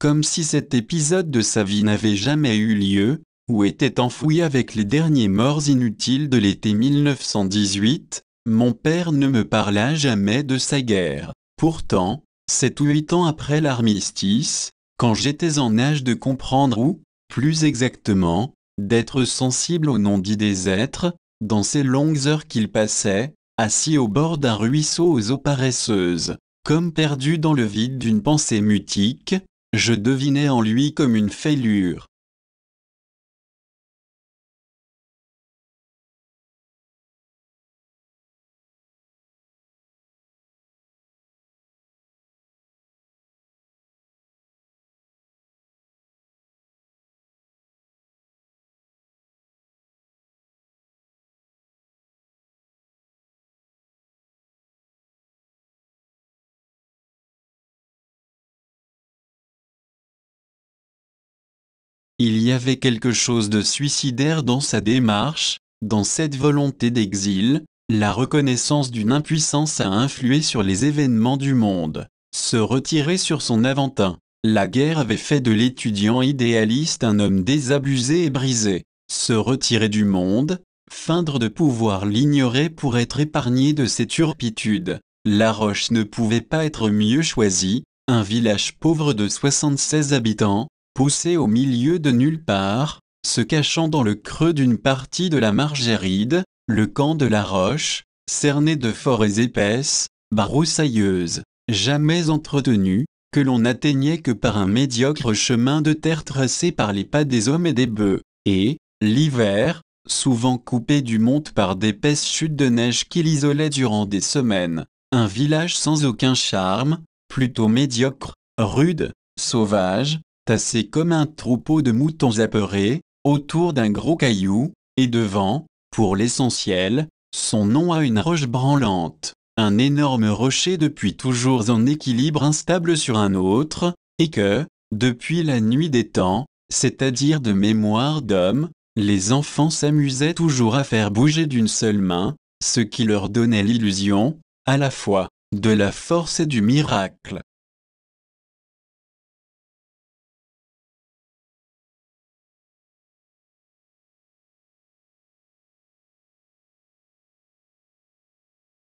comme si cet épisode de sa vie n'avait jamais eu lieu, ou était enfoui avec les derniers morts inutiles de l'été 1918, mon père ne me parla jamais de sa guerre. Pourtant, 7 ou 8 ans après l'armistice, quand j'étais en âge de comprendre ou, plus exactement, d'être sensible au non-dit des êtres, dans ces longues heures qu'il passait, assis au bord d'un ruisseau aux eaux paresseuses, comme perdu dans le vide d'une pensée mutique, je devinais en lui comme une fêlure. Il y avait quelque chose de suicidaire dans sa démarche, dans cette volonté d'exil, la reconnaissance d'une impuissance à influer sur les événements du monde, se retirer sur son Aventin. La guerre avait fait de l'étudiant idéaliste un homme désabusé et brisé. Se retirer du monde, feindre de pouvoir l'ignorer pour être épargné de ses turpitudes. La Roche ne pouvait pas être mieux choisie, un village pauvre de 76 habitants, poussé au milieu de nulle part, se cachant dans le creux d'une partie de la Margéride, le camp de la Roche, cerné de forêts épaisses, broussailleuses, jamais entretenues, que l'on n'atteignait que par un médiocre chemin de terre tracé par les pas des hommes et des bœufs, et, l'hiver, souvent coupé du monde par d'épaisses chutes de neige qui l'isolaient durant des semaines, un village sans aucun charme, plutôt médiocre, rude, sauvage, tassé comme un troupeau de moutons apeurés, autour d'un gros caillou, et devant, pour l'essentiel, son nom à une roche branlante, un énorme rocher depuis toujours en équilibre instable sur un autre, et que, depuis la nuit des temps, c'est-à-dire de mémoire d'homme, les enfants s'amusaient toujours à faire bouger d'une seule main, ce qui leur donnait l'illusion, à la fois, de la force et du miracle.